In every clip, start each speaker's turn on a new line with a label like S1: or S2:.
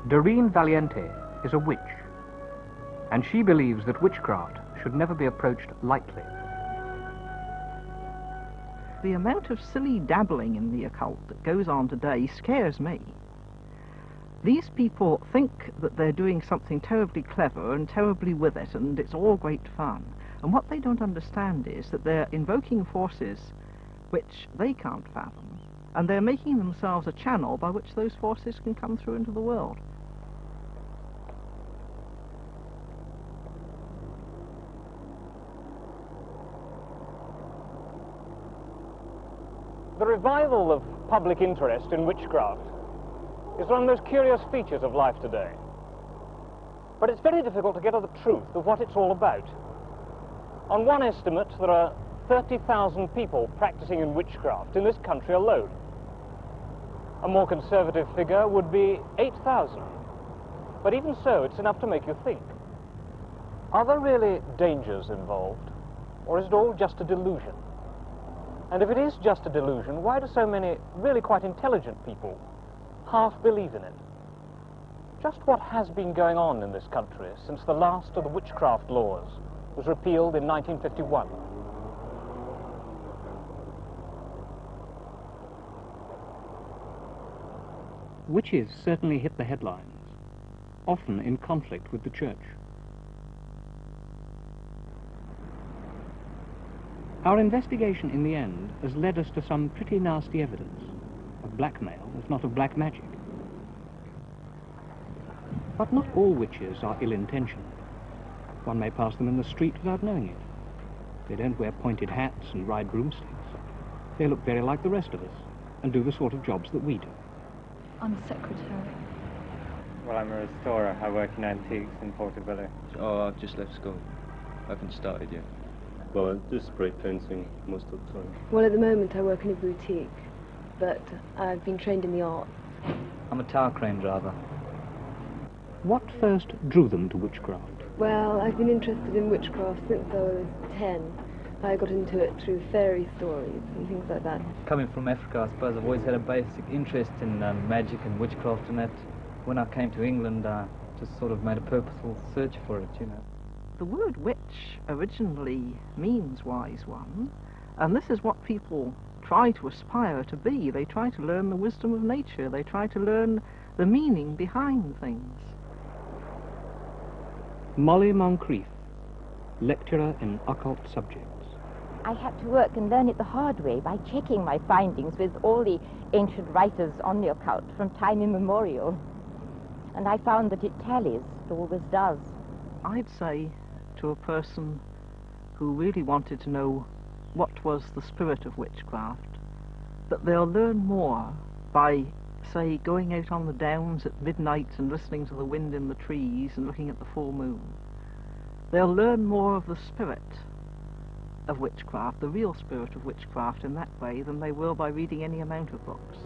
S1: Doreen Valiente is a witch, and she believes that witchcraft should never be approached lightly.
S2: The amount of silly dabbling in the occult that goes on today scares me. These people think that they're doing something terribly clever and terribly with it, and it's all great fun. And what they don't understand is that they're invoking forces which they can't fathom, and they're making themselves a channel by which those forces can come through into the world.
S3: The revival of public interest in witchcraft is one of those curious features of life today. But it's very difficult to get at the truth of what it's all about. On one estimate, there are 30,000 people practicing in witchcraft in this country alone. A more conservative figure would be 8,000. But even so, it's enough to make you think. Are there really dangers involved, or is it all just a delusion? And if it is just a delusion, why do so many really quite intelligent people half believe in it? Just what has been going on in this country since the last of the witchcraft laws was repealed in 1951?
S1: Witches certainly hit the headlines, often in conflict with the church. Our investigation in the end has led us to some pretty nasty evidence of blackmail, if not of black magic. But not all witches are ill-intentioned. One may pass them in the street without knowing it. They don't wear pointed hats and ride broomsticks. They look very like the rest of us and do the sort of jobs that we do.
S4: I'm a secretary.
S5: Well, I'm a restorer. I work in antiques in Portobello.
S6: Oh, I've just left school. I haven't started yet.
S7: Well, I do spray painting most of the time.
S8: Well, at the moment I work in a boutique, but I've been trained in the arts.
S9: I'm a tower crane driver.
S1: What first drew them to witchcraft?
S8: Well, I've been interested in witchcraft since I was 10. I got into it through fairy stories and things like that.
S9: Coming from Africa, I suppose I've always had a basic interest in magic and witchcraft and that. When I came to England, I just sort of made a purposeful search for it, you know.
S2: The word witch originally means wise one, and this is what people try to aspire to be. They try to learn the wisdom of nature. They try to learn the meaning behind things.
S1: Molly Moncrief, lecturer in occult subjects.
S10: I had to work and learn it the hard way by checking my findings with all the ancient writers on the occult from time immemorial. And I found that it tallies, it always does.
S2: I'd say to a person who really wanted to know what was the spirit of witchcraft, that they'll learn more by, say, going out on the downs at midnight and listening to the wind in the trees and looking at the full moon. They'll learn more of the spirit of witchcraft, the real spirit of witchcraft in that way, than they will by reading any amount of books.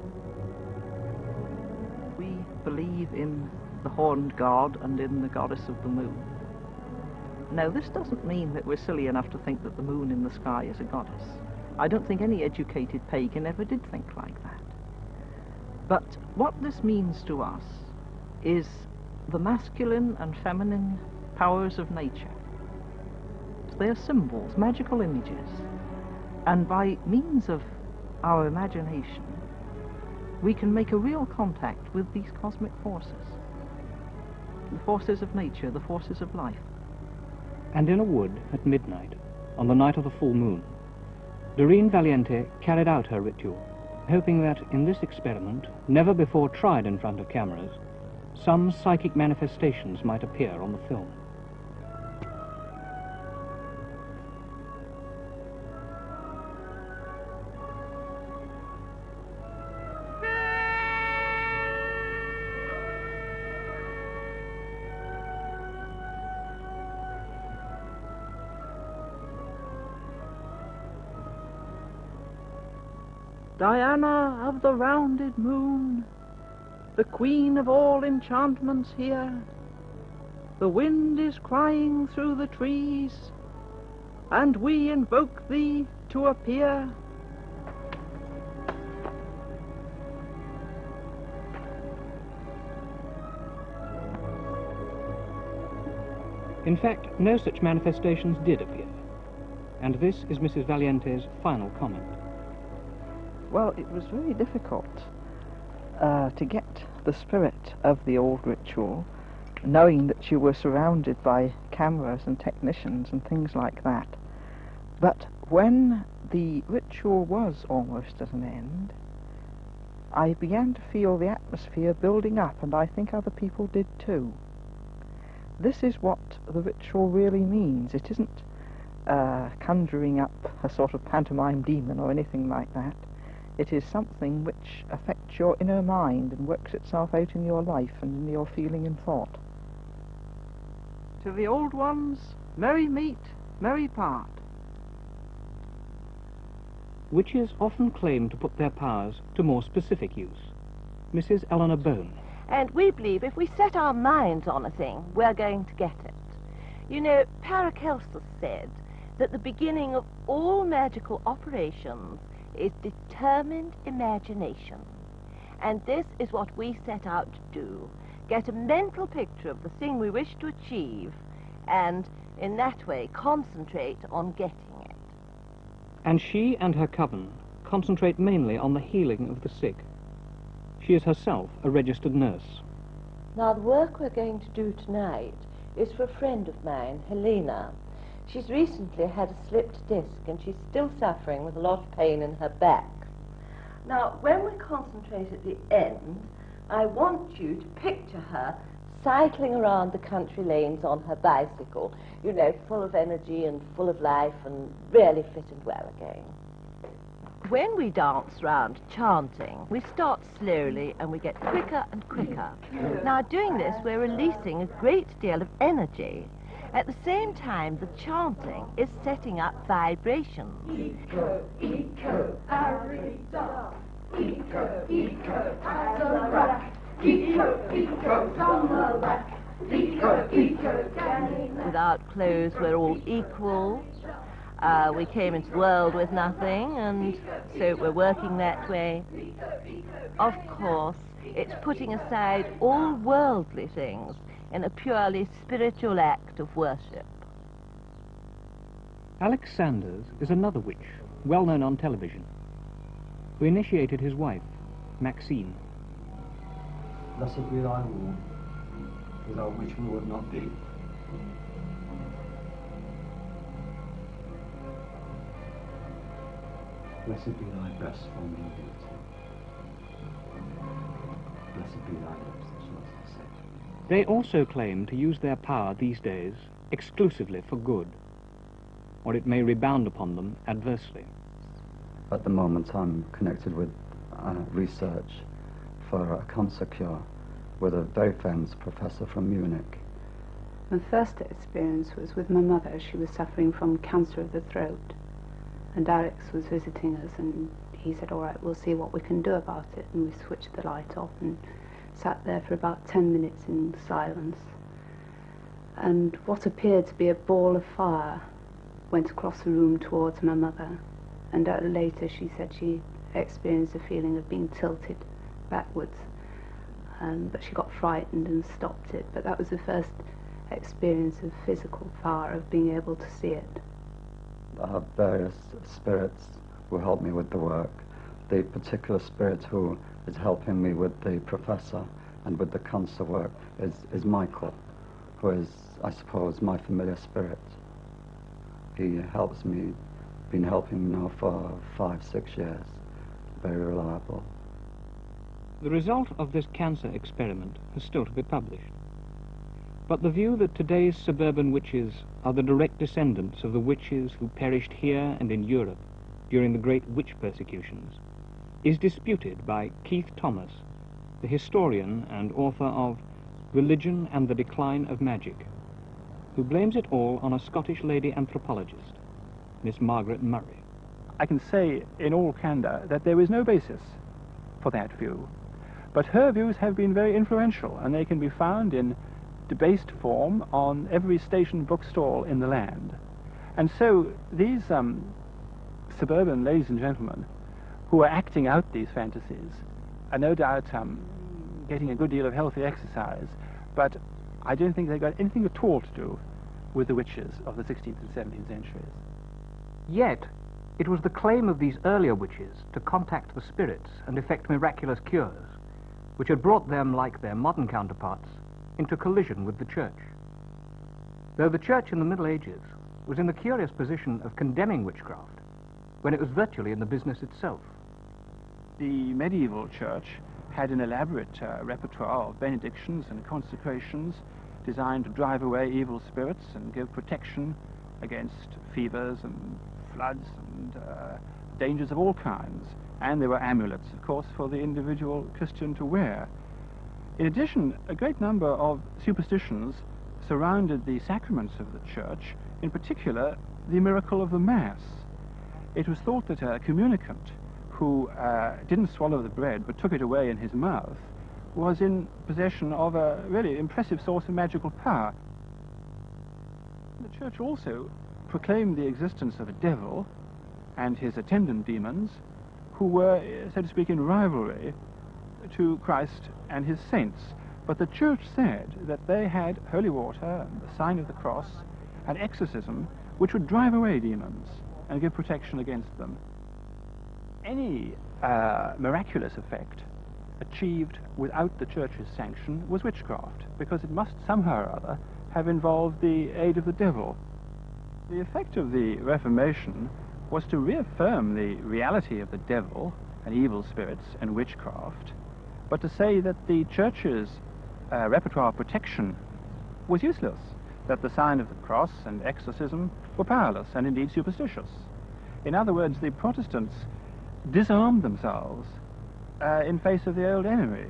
S2: We believe in the horned god and in the goddess of the moon. Now, this doesn't mean that we're silly enough to think that the moon in the sky is a goddess. I don't think any educated pagan ever did think like that. But what this means to us is the masculine and feminine powers of nature. They are symbols, magical images, and by means of our imagination, we can make a real contact with these cosmic forces, the forces of nature, the forces of life.
S1: And in a wood at midnight, on the night of the full moon, Doreen Valiente carried out her ritual, hoping that in this experiment, never before tried in front of cameras, some psychic manifestations might appear on the film.
S2: Diana of the rounded moon, the queen of all enchantments here, the wind is crying through the trees, and we invoke thee to appear.
S1: In fact, no such manifestations did appear. And this is Mrs. Valiente's final comment.
S2: Well, it was very difficult to get the spirit of the old ritual, knowing that you were surrounded by cameras and technicians and things like that. But when the ritual was almost at an end, I began to feel the atmosphere building up, and I think other people did too. This is what the ritual really means. It isn't conjuring up a sort of pantomime demon or anything like that. It is something which affects your inner mind and works itself out in your life and in your feeling and thought. To the old ones, merry meet, merry part.
S1: Witches often claim to put their powers to more specific use. Mrs. Eleanor Bone.
S11: And we believe if we set our minds on a thing, we're going to get it. You know, Paracelsus said that the beginning of all magical operations is determined imagination. And this is what we set out to do. Get a mental picture of the thing we wish to achieve, and in that way concentrate on getting it.
S1: And she and her coven concentrate mainly on the healing of the sick. She is herself a registered nurse.
S11: Now, the work we're going to do tonight is for a friend of mine, Helena. She's recently had a slipped disc, and she's still suffering with a lot of pain in her back. Now, when we concentrate at the end, I want you to picture her cycling around the country lanes on her bicycle, you know, full of energy and full of life and really fit and well again. When we dance round chanting, we start slowly and we get quicker and quicker. Now, doing this, we're releasing a great deal of energy. At the same time, the chanting is setting up vibrations.
S12: Eco, eco, arida. Eco, eco, as a rack. Eco, eco, on the rack. Eco, eco, canning.
S11: Without clothes, we're all equal. We came into the world with nothing, and so we're working that way. Of course, it's putting aside all worldly things in a purely spiritual act of worship.
S1: Alex Sanders is another witch, well known on television, who initiated his wife, Maxine.
S13: Blessed be thy womb, without which we would not be. Blessed be thy breast from the beauty. Blessed be thy lips that shall not say.
S1: They also claim to use their power these days exclusively for good, or it may rebound upon them adversely.
S14: At the moment I'm connected with research for a cancer cure with a very famous professor from Munich.
S15: My first experience was with my mother. She was suffering from cancer of the throat, and Alex was visiting us, and he said, all right, we'll see what we can do about it. And we switched the light off and sat there for about 10 minutes in silence. And what appeared to be a ball of fire went across the room towards my mother. And later she said she experienced a feeling of being tilted backwards. But she got frightened and stopped it. But that was the first experience of physical fire, of being able to see it.
S14: I have various spirits who help me with the work. The particular spirit who is helping me with the professor and with the cancer work is Michael, who is, I suppose, my familiar spirit. He helps me, been helping me now for 5-6 years, very reliable.
S1: The result of this cancer experiment is still to be published. But the view that today's suburban witches are the direct descendants of the witches who perished here and in Europe during the great witch persecutions is disputed by Keith Thomas, the historian and author of Religion and the Decline of Magic, who blames it all on a Scottish lady anthropologist, Miss Margaret Murray.
S16: I can say in all candor that there is no basis for that view, but her views have been very influential, and they can be found in debased form on every station bookstall in the land. And so these suburban ladies and gentlemen who are acting out these fantasies are no doubt getting a good deal of healthy exercise, but I don't think they've got anything at all to do with the witches of the 16th and 17th centuries.
S1: Yet, it was the claim of these earlier witches to contact the spirits and effect miraculous cures, which had brought them, like their modern counterparts, into collision with the Church. Though the Church in the Middle Ages was in the curious position of condemning witchcraft, when it was virtually in the business itself.
S16: The medieval Church had an elaborate repertoire of benedictions and consecrations designed to drive away evil spirits and give protection against fevers and floods and dangers of all kinds. And there were amulets, of course, for the individual Christian to wear. In addition, a great number of superstitions surrounded the sacraments of the Church, in particular the miracle of the Mass. It was thought that a communicant who didn't swallow the bread but took it away in his mouth was in possession of a really impressive source of magical power. The Church also proclaimed the existence of a devil and his attendant demons who were, so to speak, in rivalry to Christ and his saints. But the Church said that they had holy water, the sign of the cross, and exorcism, which would drive away demons and give protection against them. Any miraculous effect achieved without the Church's sanction was witchcraft, because it must somehow or other have involved the aid of the devil. The effect of the Reformation was to reaffirm the reality of the devil and evil spirits and witchcraft, but to say that the Church's repertoire of protection was useless, that the sign of the cross and exorcism were powerless and indeed superstitious. In other words, the Protestants disarmed themselves in face of the old enemy.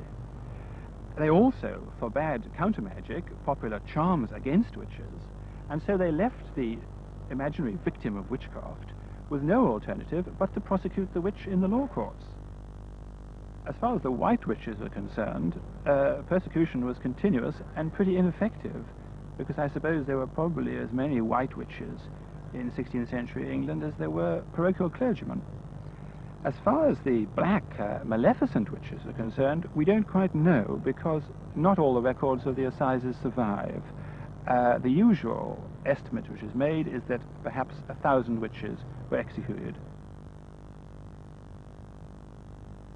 S16: They also forbade counter-magic, popular charms against witches, and so they left the imaginary victim of witchcraft with no alternative but to prosecute the witch in the law courts. As far as the white witches were concerned, persecution was continuous and pretty ineffective, because I suppose there were probably as many white witches in 16th century England as there were parochial clergymen. As far as the black maleficent witches are concerned, we don't quite know, because not all the records of the assizes survive. The usual estimate which is made is that perhaps 1,000 witches were executed.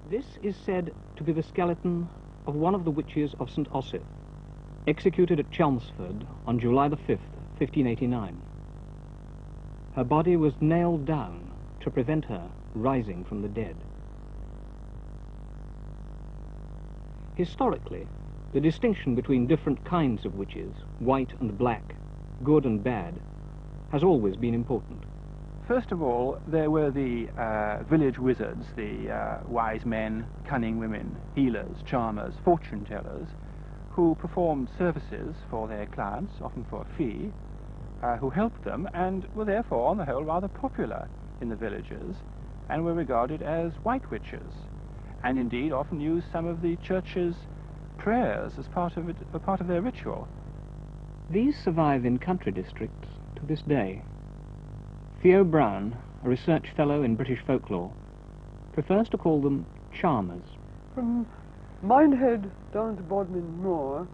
S1: This is said to be the skeleton of one of the witches of St. Osyth, executed at Chelmsford on July the 5th, 1589. Her body was nailed down to prevent her rising from the dead. Historically, the distinction between different kinds of witches, white and black, good and bad, has always been important.
S16: First of all, there were the village wizards, the wise men, cunning women, healers, charmers, fortune tellers, who performed services for their clients, often for a fee, who helped them and were therefore, on the whole, rather popular in the villages and were regarded as white witches, and indeed often used some of the Church's prayers as part of their ritual.
S1: These survive in country districts to this day. Theo Brown, a research fellow in British folklore, prefers to call them charmers.
S17: From Minehead down to Bodmin Moor,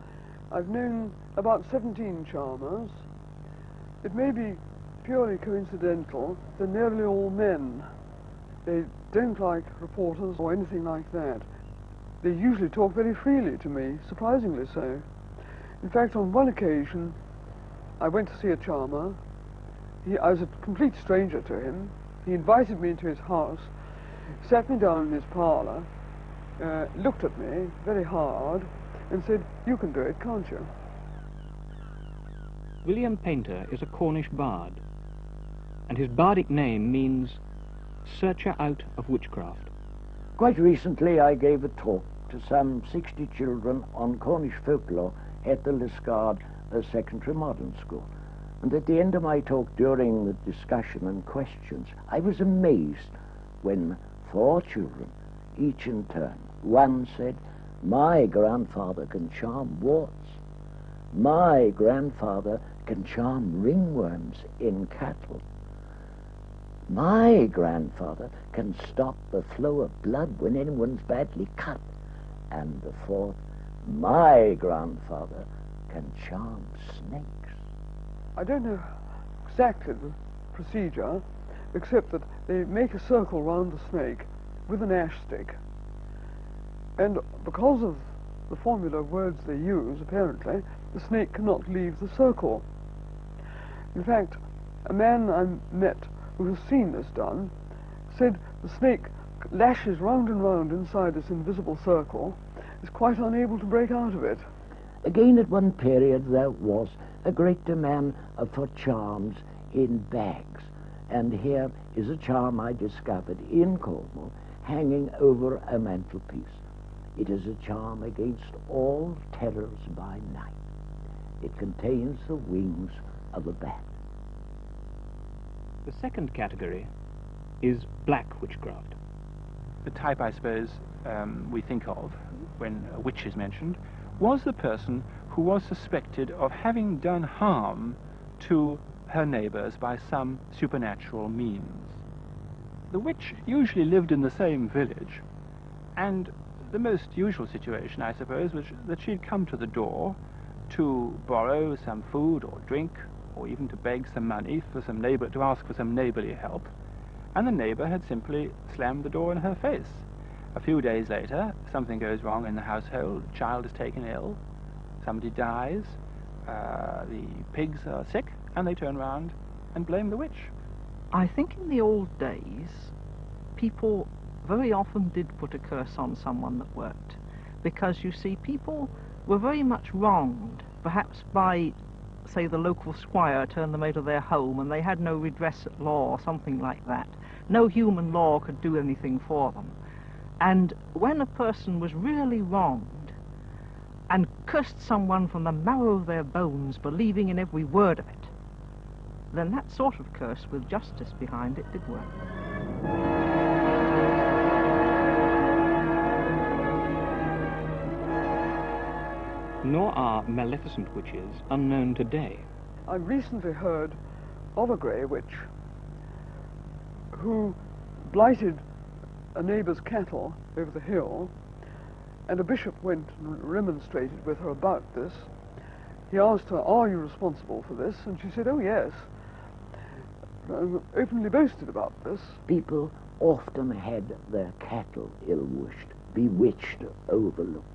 S17: I've known about 17 charmers. It may be purely coincidental. They're nearly all men. They don't like reporters or anything like that. They usually talk very freely to me, surprisingly so. In fact, on one occasion, I went to see a charmer. I was a complete stranger to him. He invited me into his house, sat me down in his parlour, looked at me very hard, and said, "You can do it, can't you?"
S1: William Painter is a Cornish bard, and his bardic name means searcher out of witchcraft.
S18: Quite recently I gave a talk to some 60 children on Cornish folklore at the Liscard Secondary Modern School. And at the end of my talk, during the discussion and questions, I was amazed when 4 children, each in turn, one said, "My grandfather can charm warts. My grandfather can charm ringworms in cattle. My grandfather can stop the flow of blood when anyone's badly cut." And the 4th, "My grandfather can charm snakes."
S17: I don't know exactly the procedure, except that they make a circle round the snake with an ash stick. And because of the formula of words they use, apparently, the snake cannot leave the circle. In fact, a man I met who has seen this done said the snake lashes round and round inside this invisible circle, is quite unable to break out of it.
S18: Again, at one period, there was a great demand for charms in bags. And here is a charm I discovered in Cornwall, hanging over a mantelpiece. It is a charm against all terrors by night. It contains the wings of a bat.
S1: The second category is black witchcraft.
S16: The type, I suppose, we think of when a witch is mentioned, was the person who was suspected of having done harm to her neighbors by some supernatural means. The witch usually lived in the same village, and the most usual situation, I suppose, was that she'd come to the door to borrow some food or drink, or even to beg some money for some neighbor, to ask for some neighborly help, and the neighbor had simply slammed the door in her face. A few days later, something goes wrong in the household, a child is taken ill, somebody dies, the pigs are sick, and they turn around and blame the witch.
S2: I think in the old days, people very often did put a curse on someone that worked, because you see, people were very much wronged, perhaps by, say, the local squire turned them out of their home and they had no redress at law or something like that. No human law could do anything for them. And when a person was really wronged and cursed someone from the marrow of their bones, believing in every word of it, then that sort of curse with justice behind it did work.
S1: Nor are maleficent witches unknown today.
S17: I've recently heard of a grey witch who blighted a neighbour's cattle over the hill, and a bishop went and remonstrated with her about this. He asked her, "Are you responsible for this?" And she said, "Oh yes," openly boasted about this.
S18: People often had their cattle ill-wished, bewitched, overlooked,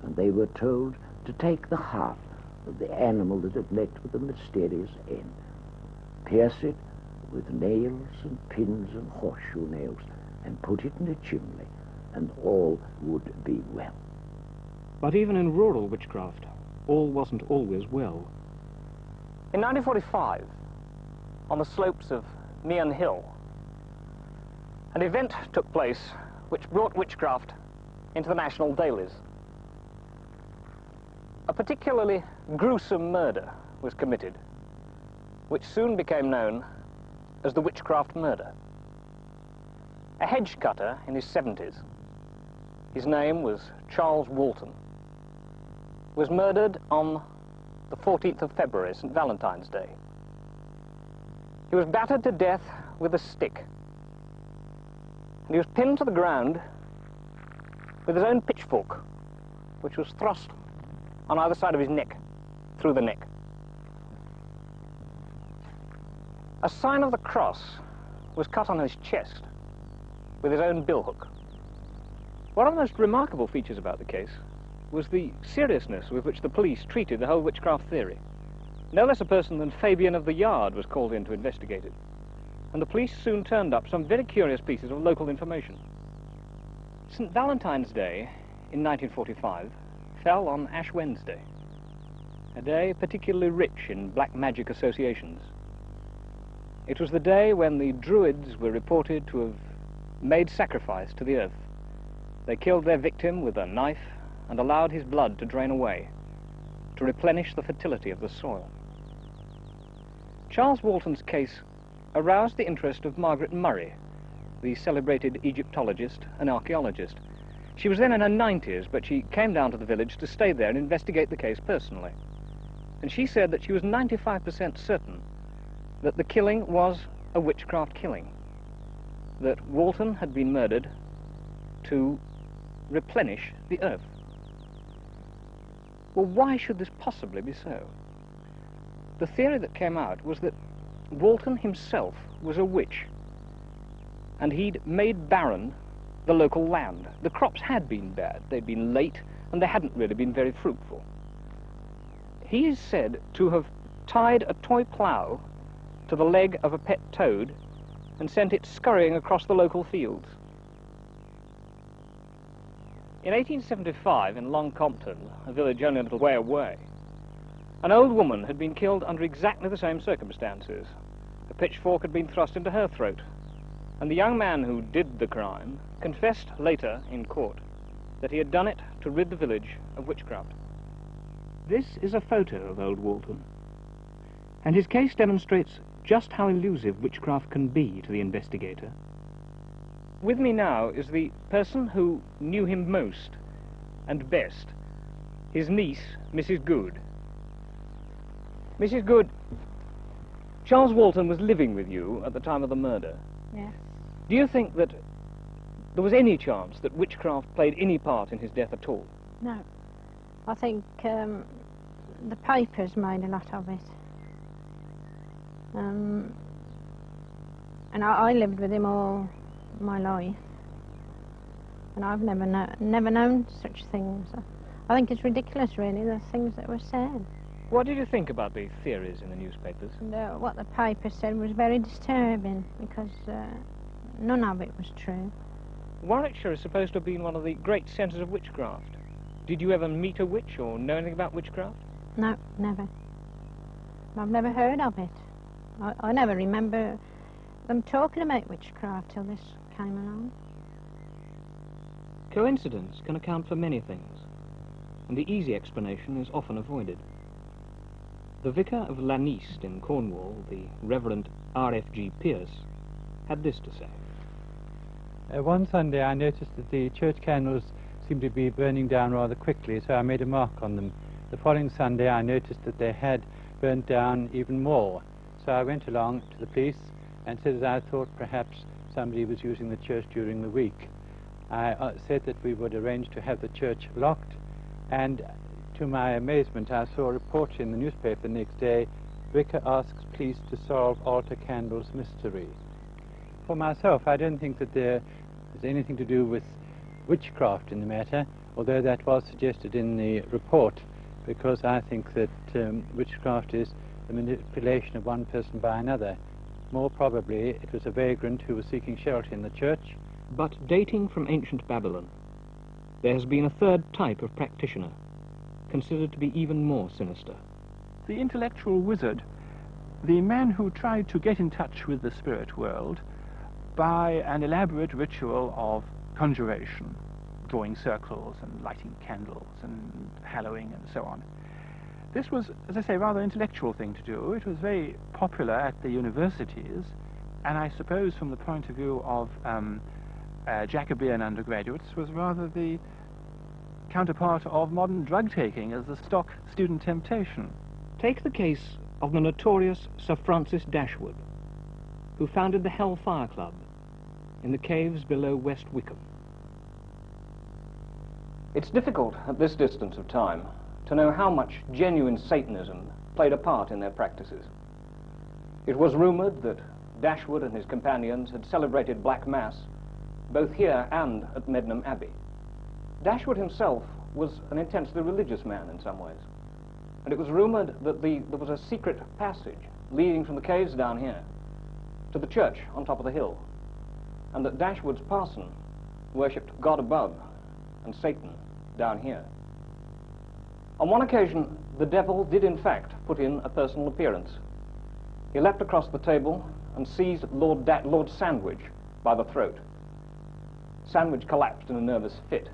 S18: and they were told to take the heart of the animal that had met with a mysterious end, pierce it with nails and pins and horseshoe nails, and put it in a chimney, and all would be well.
S1: But even in rural witchcraft, all wasn't always well.
S3: In 1945, on the slopes of Meehan Hill, an event took place which brought witchcraft into the national dailies. A particularly gruesome murder was committed, which soon became known as the witchcraft murder. A hedge cutter in his 70s, his name was Charles Walton, was murdered on the 14th of February, St. Valentine's Day. He was battered to death with a stick, and he was pinned to the ground with his own pitchfork, which was thrust on either side of his neck, through the neck. A sign of the cross was cut on his chest with his own billhook.
S1: One of the most remarkable features about the case was the seriousness with which the police treated the whole witchcraft theory. No less a person than Fabian of the Yard was called in to investigate it, and the police soon turned up some very curious pieces of local information. St. Valentine's Day in 1945 fell on Ash Wednesday, a day particularly rich in black magic associations. It was the day when the Druids were reported to have made sacrifice to the earth. They killed their victim with a knife and allowed his blood to drain away, to replenish the fertility of the soil. Charles Walton's case aroused the interest of Margaret Murray, the celebrated Egyptologist and archaeologist. She was then in her 90s, but she came down to the village to stay there and investigate the case personally. And she said that she was 95% certain that the killing was a witchcraft killing, that Walton had been murdered to replenish the earth. Well, why should this possibly be so?
S3: the theory that came out was that Walton himself was a witch, and he'd made barren the local land. The crops had been bad, they'd been late, and they hadn't really been very fruitful. He is said to have tied a toy plough to the leg of a pet toad and sent it scurrying across the local fields. In 1875, in Long Compton, a village only a little way away, an old woman had been killed under exactly the same circumstances. A pitchfork had been thrust into her throat, and the young man who did the crime confessed later in court that he had done it to rid the village of witchcraft.
S1: This is a photo of old Walton, and his case demonstrates just how elusive witchcraft can be to the investigator.
S3: With me now is the person who knew him most and best, his niece, Mrs. Good. Mrs. Good, Charles Walton was living with you at the time of the murder.
S19: Yes.
S3: Do you think that there was any chance that witchcraft played any part in his death at all?
S19: No. I think the papers made a lot of it. And I lived with him all my life, and I've never known such things. I think it's ridiculous, really, the things that were said.
S3: What did you think about the theories in the newspapers?
S19: And, what the paper said was very disturbing, because none of it was true.
S3: Warwickshire is supposed to have been one of the great centres of witchcraft. Did you ever meet a witch or know anything about witchcraft?
S19: No, never. I've never heard of it. I never remember them talking about witchcraft till this came along.
S1: Coincidence can account for many things, and the easy explanation is often avoided. The Vicar of Laniste in Cornwall, the Reverend R.F.G Pearce, had this to say.
S16: One Sunday I noticed that the church candles seemed to be burning down rather quickly, so I made a mark on them. The following Sunday I noticed that they had burnt down even more, so I went along to the police and said that I thought perhaps somebody was using the church during the week. I said that we would arrange to have the church locked, and to my amazement I saw a report in the newspaper the next day, Vicar asks police to solve altar candles mystery. For myself, I don't think that there is anything to do with witchcraft in the matter, although that was suggested in the report, because I think that witchcraft is the manipulation of one person by another. More probably it was a vagrant who was seeking shelter in the church.
S1: But dating from ancient Babylon, there has been a third type of practitioner, considered to be even more sinister.
S16: The intellectual wizard, the man who tried to get in touch with the spirit world by an elaborate ritual of conjuration, drawing circles and lighting candles and hallowing and so on. This was, as I say, a rather intellectual thing to do. It was very popular at the universities, and I suppose from the point of view of Jacobean undergraduates was rather the counterpart of modern drug-taking as the stock student temptation.
S1: Take the case of the notorious Sir Francis Dashwood, who founded the Hellfire Club in the caves below West Wickham.
S3: It's difficult at this distance of time to know how much genuine Satanism played a part in their practices. It was rumoured that Dashwood and his companions had celebrated Black Mass both here and at Medmenham Abbey. Dashwood himself was an intensely religious man in some ways, and it was rumoured that there was a secret passage leading from the caves down here to the church on top of the hill, and that Dashwood's parson worshipped God above and Satan down here. On one occasion, the devil did in fact put in a personal appearance. He leapt across the table and seized Lord Sandwich by the throat. Sandwich collapsed in a nervous fit.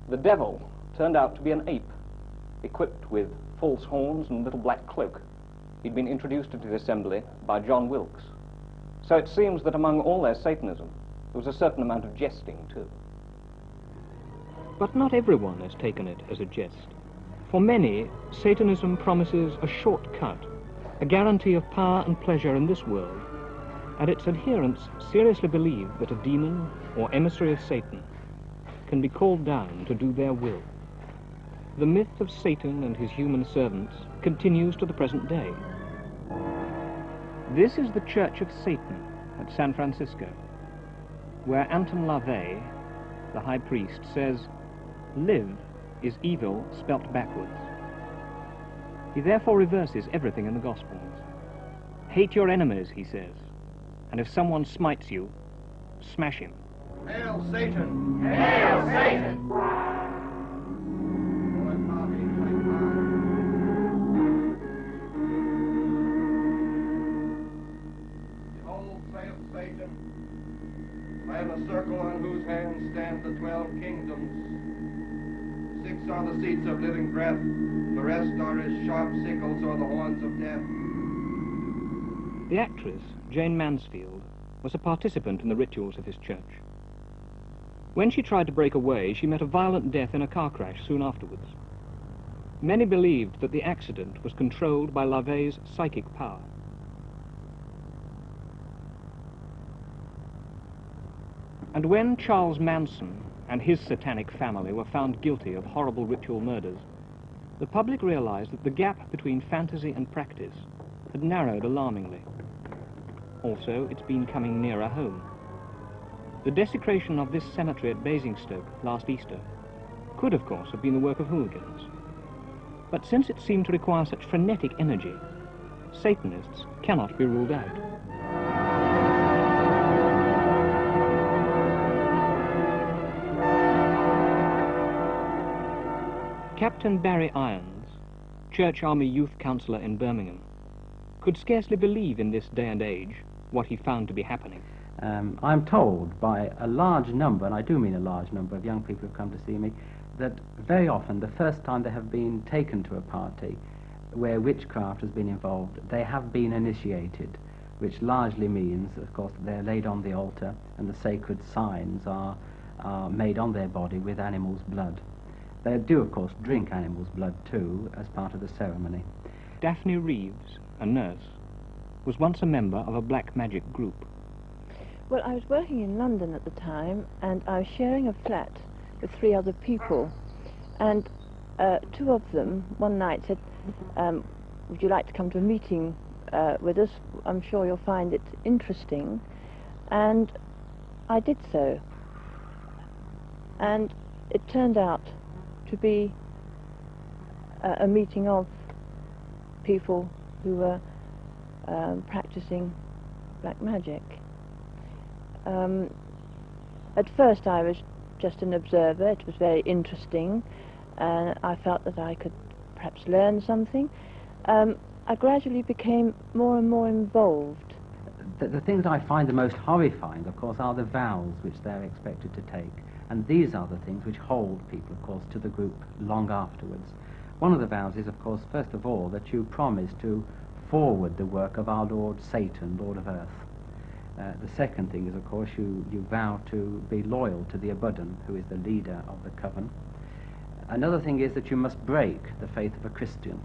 S3: The devil turned out to be an ape, equipped with false horns and a little black cloak. He'd been introduced into the assembly by John Wilkes. So it seems that among all their Satanism, there was a certain amount of jesting too.
S1: But not everyone has taken it as a jest. For many, Satanism promises a shortcut, a guarantee of power and pleasure in this world, and its adherents seriously believe that a demon or emissary of Satan can be called down to do their will. the myth of Satan and his human servants continues to the present day. This is the Church of Satan at San Francisco, where Anton LaVey, the high priest, says, "Live is evil spelt backwards." He therefore reverses everything in the Gospels. Hate your enemies, he says, and if someone smites you, smash him.
S12: Hail Satan! Hail Satan!
S20: Behold, saith Satan, I have a circle on whose hands stand the 12 kingdoms. 6 are the seats of living breath, the rest are as sharp sickles or the horns of death.
S1: The actress, Jane Mansfield, was a participant in the rituals of his church. When she tried to break away, she met a violent death in a car crash soon afterwards. Many believed that the accident was controlled by LaVey's psychic power. And when Charles Manson and his satanic family were found guilty of horrible ritual murders, the public realized that the gap between fantasy and practice had narrowed alarmingly. Also, it's been coming nearer home. The desecration of this cemetery at Basingstoke last Easter could, of course, have been the work of hooligans. But since it seemed to require such frenetic energy, Satanists cannot be ruled out. Captain Barry Irons, Church Army Youth Counsellor in Birmingham, could scarcely believe in this day and age what he found to be happening.
S21: I'm told by a large number, and I do mean a large number of young people who've come to see me, that very often the first time they have been taken to a party where witchcraft has been involved, they have been initiated, which largely means, of course, that they're laid on the altar and the sacred signs are made on their body with animals' blood. They do, of course, drink animals' blood too as part of the ceremony.
S1: Daphne Reeves, a nurse, was once a member of a black magic group.
S22: Well, I was working in London at the time, and I was sharing a flat with 3 other people, and 2 of them one night said, would you like to come to a meeting with us? I'm sure you'll find it interesting. And I did so. And it turned out to be a meeting of people who were practicing black magic. At first I was just an observer. It was very interesting, and I felt that I could perhaps learn something. I gradually became more and more involved.
S21: The things I find the most horrifying, of course, are the vows which they're expected to take. And these are the things which hold people, of course, to the group long afterwards. One of the vows is, of course, first of all, that you promise to forward the work of our Lord Satan, Lord of Earth. The second thing is, of course, you vow to be loyal to the Abuddon, who is the leader of the coven. Another thing is that you must break the faith of a Christian.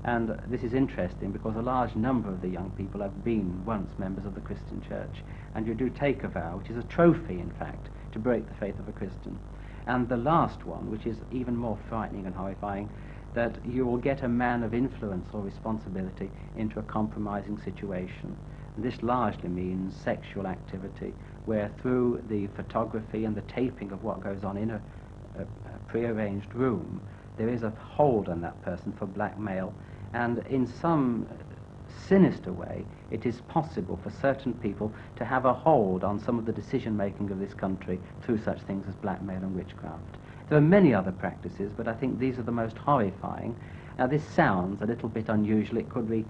S21: And this is interesting because a large number of the young people have been once members of the Christian church. And you do take a vow, which is a trophy, in fact, to break the faith of a Christian. And the last one, which is even more frightening and horrifying, that you will get a man of influence or responsibility into a compromising situation. And this largely means sexual activity, where through the photography and the taping of what goes on in a prearranged room, there is a hold on that person for blackmail, and in some sinister way, it is possible for certain people to have a hold on some of the decision-making of this country through such things as blackmail and witchcraft. There are many other practices, but I think these are the most horrifying. Now, this sounds a little bit unusual. It could be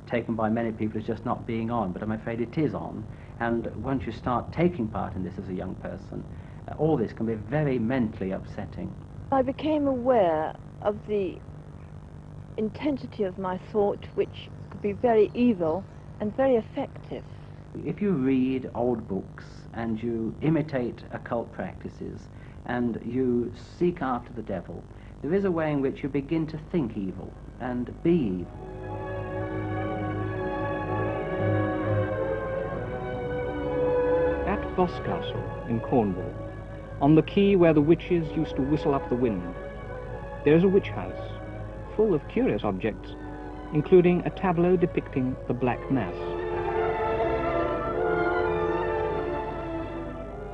S21: taken by many people as just not being on, but I'm afraid it is on. And once you start taking part in this as a young person, all this can be very mentally upsetting.
S22: I became aware of the intensity of my thought, which could be very evil and very effective.
S21: If you read old books and you imitate occult practices and you seek after the devil, there is a way in which you begin to think evil and be evil.
S1: At Boscastle in Cornwall, on the quay where the witches used to whistle up the wind, there is a witch house, full of curious objects, including a tableau depicting the Black Mass.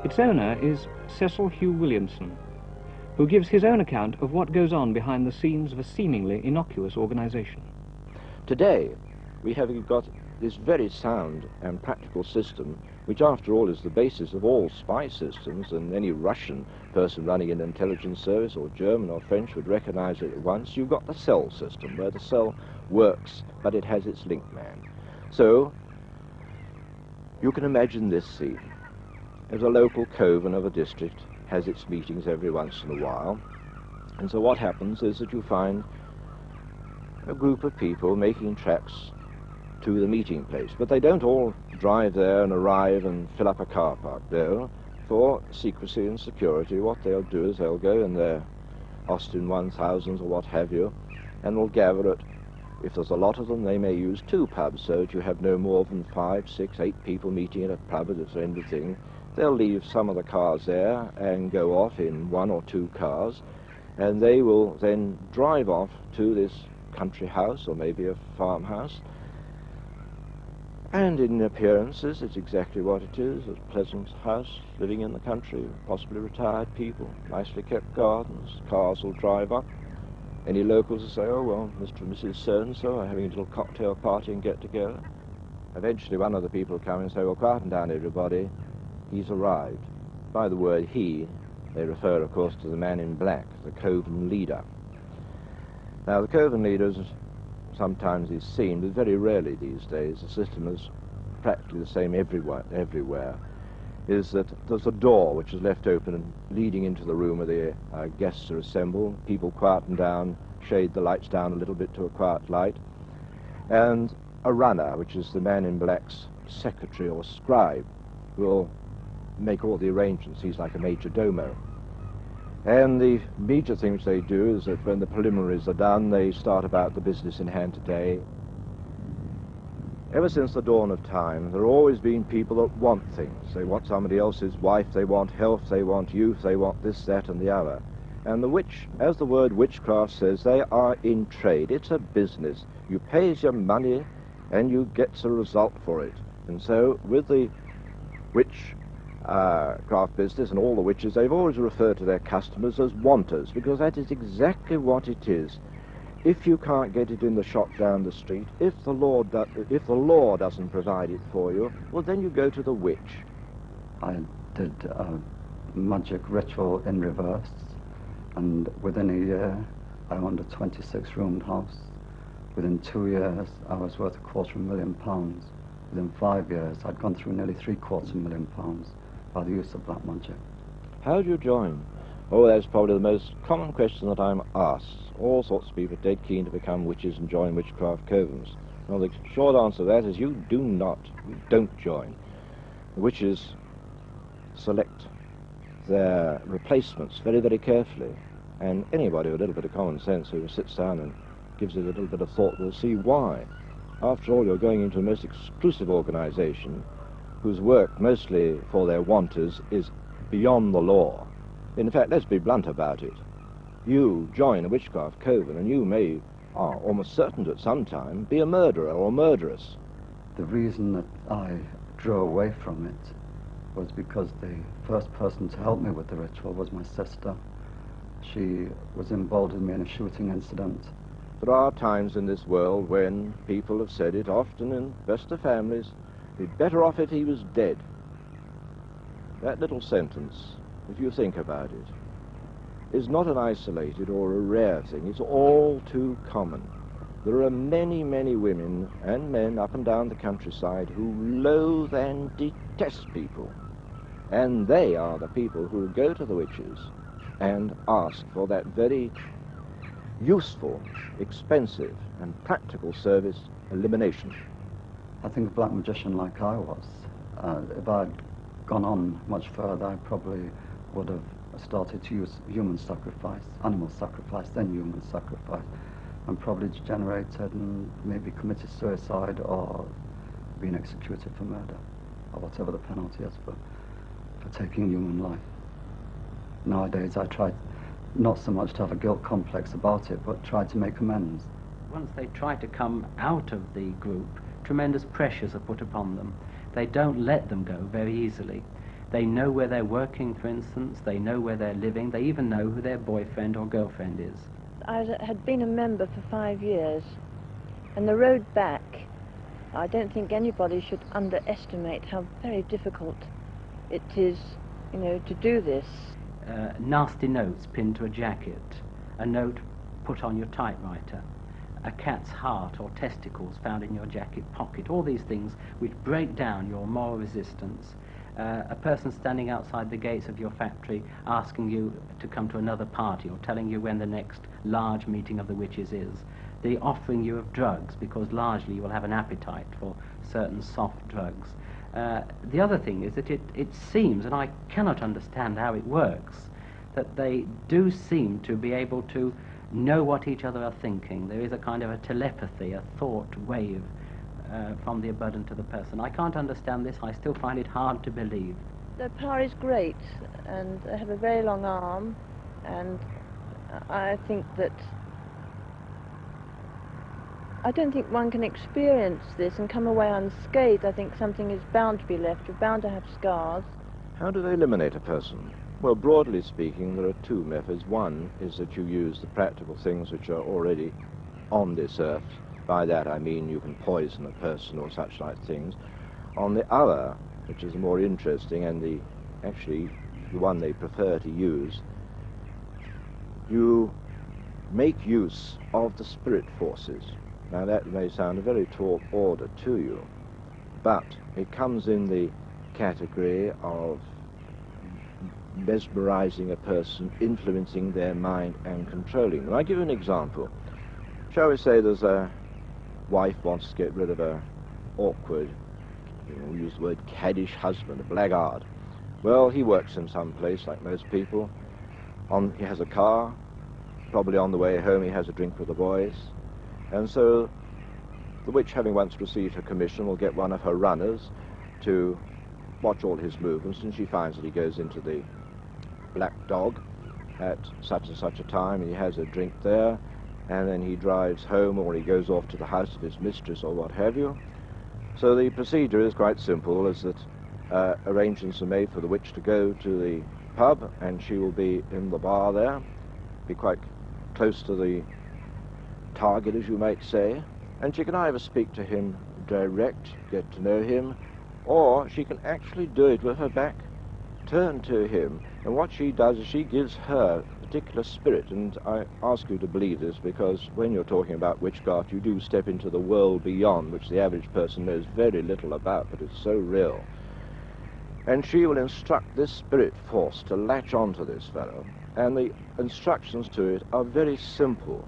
S1: Its owner is Cecil Hugh Williamson, who gives his own account of what goes on behind the scenes of a seemingly innocuous organization.
S4: Today, we have got this very sound and practical system, which after all is the basis of all spy systems, and any Russian person running an intelligence service, or German or French, would recognize it at once. You've got the cell system, where the cell works, but it has its link man. So, you can imagine this scene. As a local coven of a district has its meetings every once in a while, and so what happens is that you find a group of people making tracks to the meeting place, but they don't all drive there and arrive and fill up a car park. No, for secrecy and security, what they'll do is they'll go in their Austin 1000s or what have you, and will gather at, if there's a lot of them, they may use 2 pubs, so that you have no more than 5, 6, 8 people meeting at a pub at the end of the thing. They'll leave some of the cars there and go off in 1 or 2 cars, and they will then drive off to this country house, or maybe a farmhouse. And in appearances, it's exactly what it is, a pleasant house, living in the country, possibly retired people, nicely kept gardens, cars will drive up. Any locals will say, oh, well, Mr. and Mrs. So-and-so are having a little cocktail party and get together. Eventually one of the people will come and say, well, quieten down, everybody, he's arrived. By the word he, they refer, of course, to the man in black, the coven leader. Now, the coven leaders sometimes is seen, but very rarely these days. The system is practically the same everywhere, is that there's a door which is left open and leading into the room where the guests are assembled. People quieten down, shade the lights down a little bit to a quiet light, and a runner, which is the man in black's secretary or scribe, will make all the arrangements. He's like a major domo. And the major thing which they do is that when the preliminaries are done, they start about the business in hand today. Ever since the dawn of time, there have always been people that want things. They want somebody else's wife, they want health, they want youth, they want this, that, and the other. And the witch, as the word witchcraft says, they are in trade. It's a business. You pay your money and you get a result for it. And so with the witchcraft business and all the witches, they've always referred to their customers as wanters, because that is exactly what it is. If you can't get it in the shop down the street, if the law doesn't provide it for you, well, then you go to the witch.
S14: I did a magic ritual in reverse, and within a year I owned a 26-roomed house. Within 2 years I was worth £250,000. Within 5 years I'd gone through nearly £750,000 by the use of black magic.
S4: How do you join? Oh, that's probably the most common question that I'm asked. All sorts of people are dead keen to become witches and join witchcraft covens. Well, the short answer to that is you don't join. The witches select their replacements very, very carefully, and anybody with a little bit of common sense who sits down and gives it a little bit of thought will see why. After all, you're going into a most exclusive organization whose work, mostly for their wanters, is beyond the law. In fact, let's be blunt about it. You join a witchcraft coven and you are almost certain to at some time be a murderer or a murderess.
S14: The reason that I drew away from it was because the first person to help me with the ritual was my sister. She was involved with me in a shooting incident.
S4: There are times in this world when people have said it, often in best of families, be better off if he was dead. That little sentence, if you think about it, is not an isolated or a rare thing. It's all too common. There are many, many women and men up and down the countryside who loathe and detest people. And they are the people who go to the witches and ask for that very useful, expensive, and practical service, elimination.
S14: I think a black magician like I was, if I'd gone on much further, I probably would have started to use human sacrifice, animal sacrifice, then human sacrifice, and probably degenerated and maybe committed suicide or been executed for murder, or whatever the penalty is for taking human life. Nowadays I try not so much to have a guilt complex about it, but try to make amends.
S21: Once they try to come out of the group, tremendous pressures are put upon them. They don't let them go very easily. They know where they're working, for instance, they know where they're living, they even know who their boyfriend or girlfriend is.
S22: I had been a member for 5 years, and the road back, I don't think anybody should underestimate how very difficult it is, you know, to do this.
S21: Nasty notes pinned to a jacket, a note put on your typewriter, a cat's heart or testicles found in your jacket pocket, all these things which break down your moral resistance. A person standing outside the gates of your factory asking you to come to another party or telling you when the next large meeting of the witches is. The offering you of drugs, because largely you will have an appetite for certain soft drugs. The other thing is that it seems, and I cannot understand how it works, that they do seem to be able to know what each other are thinking. There is a kind of a telepathy, a thought wave from the abundant to the person. I can't understand this. I still find it hard to believe.
S22: Their power is great, and they have a very long arm, and I think that I don't think one can experience this and come away unscathed. I think something is bound to be left. You're bound to have scars.
S4: How do they eliminate a person? Well, broadly speaking, there are two methods. One is that you use the practical things which are already on this earth. By that I mean you can poison a person or such like things. On the other, which is more interesting and actually the one they prefer to use, you make use of the spirit forces. Now that may sound a very tall order to you, but it comes in the category of mesmerizing a person, influencing their mind and controlling them. I'll give you an example. Shall we say there's a wife wants to get rid of a awkward, we use the word caddish husband, a blackguard. Well, he works in some place like most people. He has a car, probably on the way home he has a drink with the boys. And so the witch, having once received her commission, will get one of her runners to watch all his movements, and she finds that he goes into the Black Dog at such and such a time, and he has a drink there, and then he drives home, or he goes off to the house of his mistress or what have you. So the procedure is quite simple, is that arrangements are made for the witch to go to the pub, and she will be in the bar there, be quite close to the target, as you might say, and she can either speak to him direct, get to know him, or she can actually do it with her back turned to him. And what she does is she gives her particular spirit, and I ask you to believe this, because when you're talking about witchcraft, you do step into the world beyond, which the average person knows very little about, but it's so real. And she will instruct this spirit force to latch onto this fellow, and the instructions to it are very simple.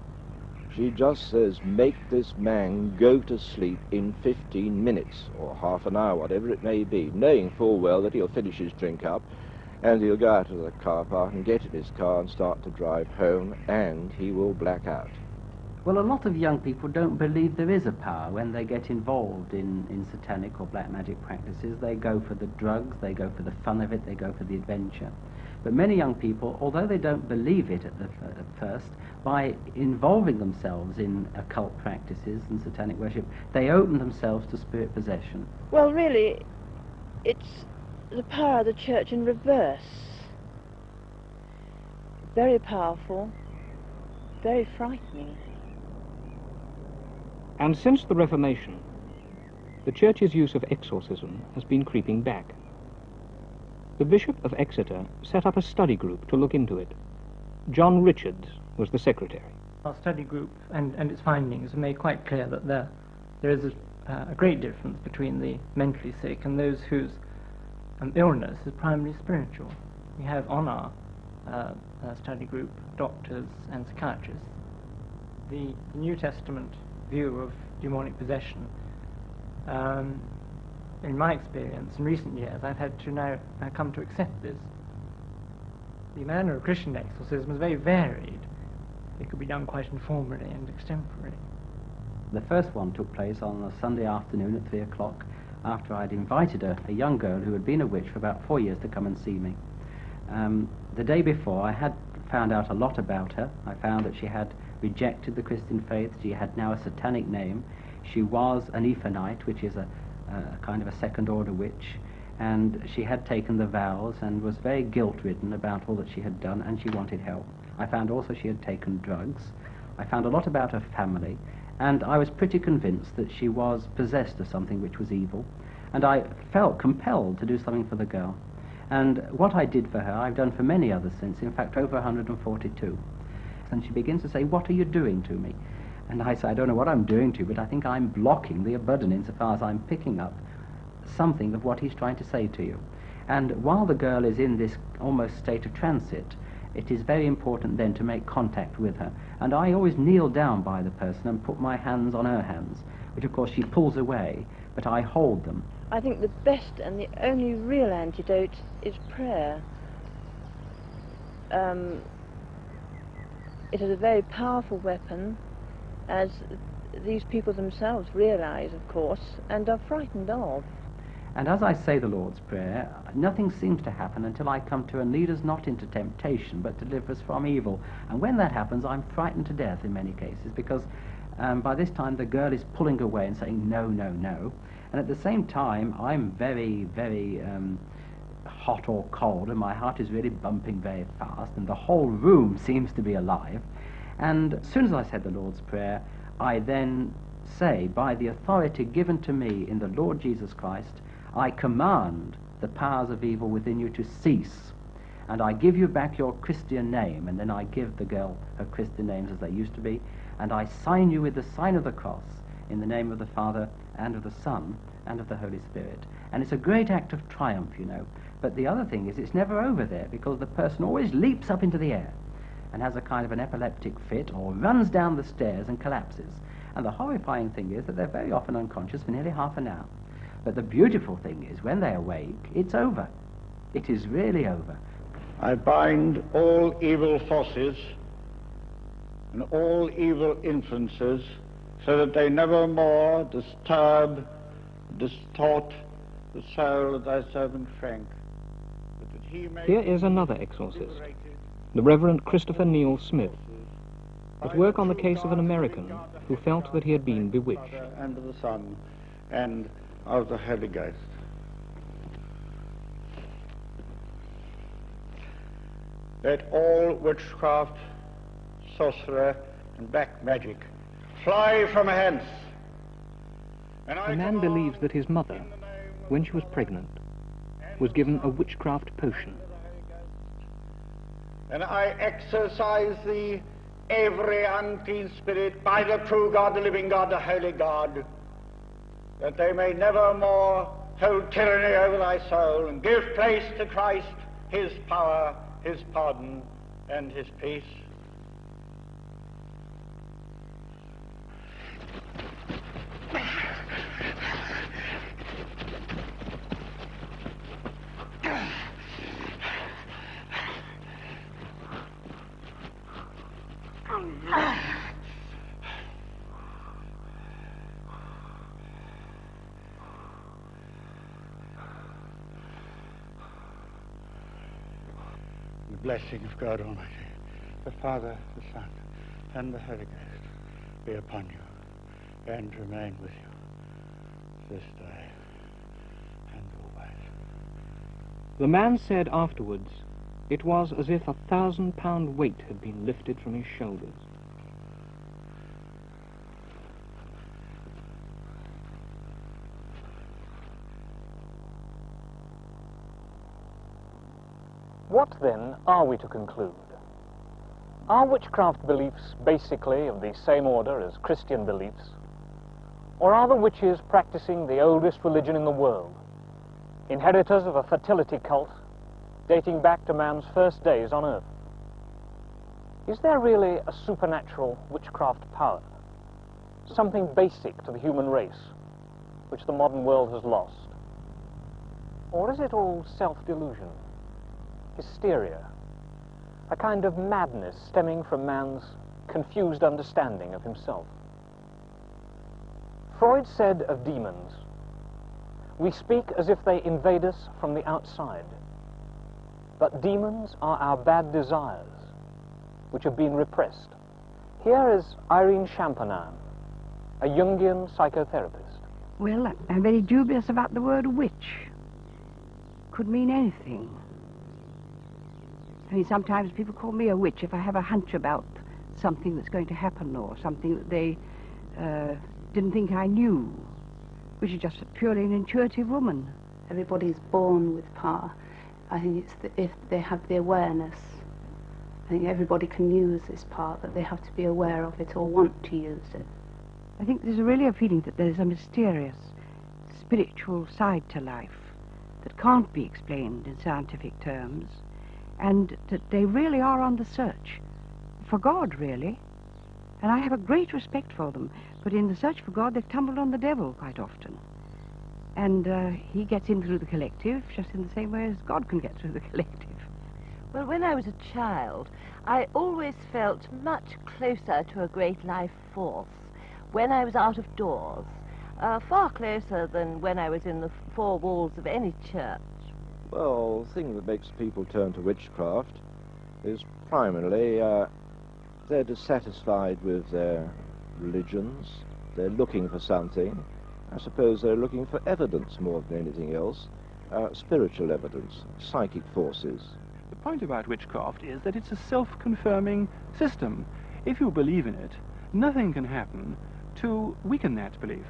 S4: She just says, make this man go to sleep in 15 minutes, or half an hour, whatever it may be, knowing full well that he'll finish his drink up, and he'll go out to the car park and get in his car and start to drive home, and he will black out.
S21: Well, a lot of young people don't believe there is a power when they get involved in satanic or black magic practices. They go for the drugs, they go for the fun of it, they go for the adventure. But many young people, although they don't believe it at first, by involving themselves in occult practices and satanic worship, they open themselves to spirit possession.
S22: Well, really, it's the power of the church in reverse. Very powerful, very frightening.
S1: And since the Reformation, the Church's use of exorcism has been creeping back. The Bishop of Exeter set up a study group to look into it. John Richards was the secretary.
S5: Our study group and its findings made quite clear that there is a great difference between the mentally sick and those whose illness is primarily spiritual. We have on our study group doctors and psychiatrists. The New Testament view of demonic possession, in my experience in recent years, I've had to now come to accept this. The manner of Christian exorcism is very varied. It could be done quite informally and extemporally.
S21: The first one took place on a Sunday afternoon at 3 o'clock after I'd invited a young girl who had been a witch for about 4 years to come and see me. The day before I had found out a lot about her. I found that she had rejected the Christian faith. She had now a satanic name. She was an Ephonite, which is a kind of a second-order witch, and she had taken the vows and was very guilt-ridden about all that she had done, and she wanted help. I found also she had taken drugs. I found a lot about her family, and I was pretty convinced that she was possessed of something which was evil, and I felt compelled to do something for the girl. And what I did for her, I've done for many others since, in fact over 142. And she begins to say, "What are you doing to me?" And I say, "I don't know what I'm doing to you, but I think I'm blocking the Abaddon insofar as I'm picking up something of what he's trying to say to you." And while the girl is in this almost state of transit, it is very important then to make contact with her. And I always kneel down by the person and put my hands on her hands, which of course she pulls away, but I hold them.
S22: I think the best and the only real antidote is prayer. It is a very powerful weapon, as these people themselves realize, of course, and are frightened of.
S21: And as I say the Lord's Prayer, nothing seems to happen until I come to "and lead us not into temptation, but deliver us from evil." And when that happens, I'm frightened to death in many cases, because by this time the girl is pulling away and saying, "No, no, no." And at the same time, I'm very, very hot or cold, and my heart is really bumping very fast, and the whole room seems to be alive. And as soon as I said the Lord's Prayer, I then say, by the authority given to me in the Lord Jesus Christ, I command the powers of evil within you to cease, and I give you back your Christian name. And then I give the girl her Christian names as they used to be, and I sign you with the sign of the cross in the name of the Father and of the Son and of the Holy Spirit. And it's a great act of triumph, you know. But the other thing is, it's never over there, because the person always leaps up into the air and has a kind of an epileptic fit, or runs down the stairs and collapses. And the horrifying thing is that they're very often unconscious for nearly half an hour. But the beautiful thing is, when they awake, it's over. It is really over.
S6: I bind all evil forces and all evil influences, so that they never more disturb, distort the soul of thy servant Frank.
S1: Here is another exorcist, the Reverend Christopher Neil Smith, at work on the case of an American who felt that he had been bewitched.
S6: And of the Son, and of the Holy Ghost. Let all witchcraft, sorcerer, and black magic fly from hence.
S1: The man believes that his mother, when she was pregnant, was given a witchcraft potion.
S6: And I exorcise thee, every unclean spirit, by the true God, the living God, the holy God, that they may never more hold tyranny over thy soul, and give place to Christ, his power, his pardon, and his peace. The blessing of God Almighty, the Father, the Son, and the Holy Ghost be upon you and remain with you this day and always.
S1: The man said afterwards, it was as if 1,000-pound weight had been lifted from his shoulders.
S3: What then are we to conclude? Are witchcraft beliefs basically of the same order as Christian beliefs? Or are the witches practicing the oldest religion in the world, inheritors of a fertility cult dating back to man's first days on earth? Is there really a supernatural witchcraft power, something basic to the human race, which the modern world has lost? Or is it all self-delusion, hysteria, a kind of madness stemming from man's confused understanding of himself? Freud said of demons, "We speak as if they invade us from the outside, but demons are our bad desires, which have been repressed. Here is Irene Champagnat, a Jungian psychotherapist.
S7: Well, I'm very dubious about the word witch. Could mean anything. I mean, sometimes people call me a witch if I have a hunch about something that's going to happen or something that they didn't think I knew, which is just purely an intuitive woman.
S15: Everybody's born with power. I think it's if they have the awareness. I think everybody can use this power, but they have to be aware of it or want to use it.
S7: I think there's really a feeling that there's a mysterious, spiritual side to life that can't be explained in scientific terms, and that they really are on the search for God, really. And I have a great respect for them, but in the search for God, they've tumbled on the devil quite often. And he gets in through the collective, just in the same way as God can get through the collective.
S11: Well, when I was a child, I always felt much closer to a great life force when I was out of doors, far closer than when I was in the four walls of any church.
S4: Well, the thing that makes people turn to witchcraft is primarily they're dissatisfied with their religions. They're looking for something. I suppose they're looking for evidence more than anything else, spiritual evidence, psychic forces.
S16: The point about witchcraft is that it's a self-confirming system. If you believe in it, nothing can happen to weaken that belief.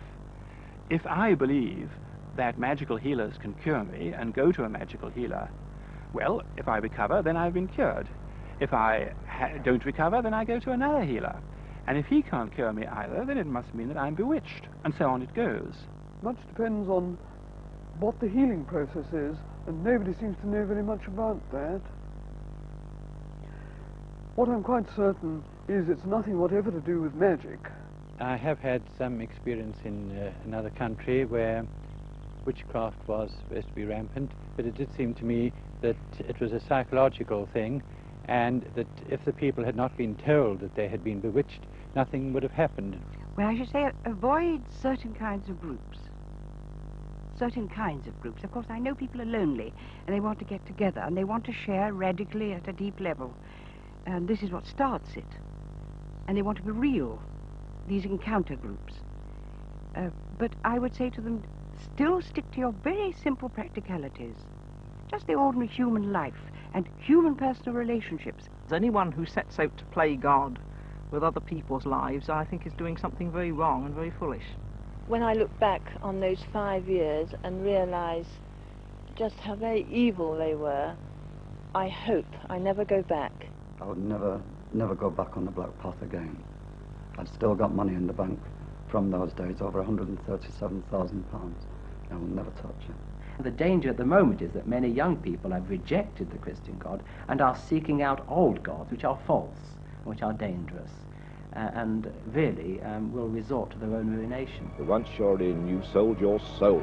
S16: If I believe that magical healers can cure me and go to a magical healer, well, if I recover, then I've been cured. If I don't recover, then I go to another healer. And if he can't cure me either, then it must mean that I'm bewitched, and so on it goes.
S17: Much depends on what the healing process is, and nobody seems to know very much about that. What I'm quite certain is it's nothing whatever to do with magic.
S8: I have had some experience in another country where witchcraft was supposed to be rampant, but it did seem to me that it was a psychological thing, and that if the people had not been told that they had been bewitched, nothing would have happened.
S7: Well, I should say avoid certain kinds of groups. Certain kinds of groups. Of course, I know people are lonely, and they want to get together, and they want to share radically at a deep level. And this is what starts it. And they want to be real, these encounter groups. But I would say to them, still stick to your very simple practicalities. Just the ordinary human life and human personal relationships.
S2: Anyone who sets out to play God with other people's lives, I think, is doing something very wrong and very foolish.
S22: When I look back on those 5 years and realise just how very evil they were, I hope I never go back.
S14: I would never go back on the black path again. I've still got money in the bank from those days, over £137,000. I will never touch it.
S21: The danger at the moment is that many young people have rejected the Christian God and are seeking out old gods which are false, which are dangerous, and really will resort to their own ruination.
S4: Once you're in, you've sold your soul.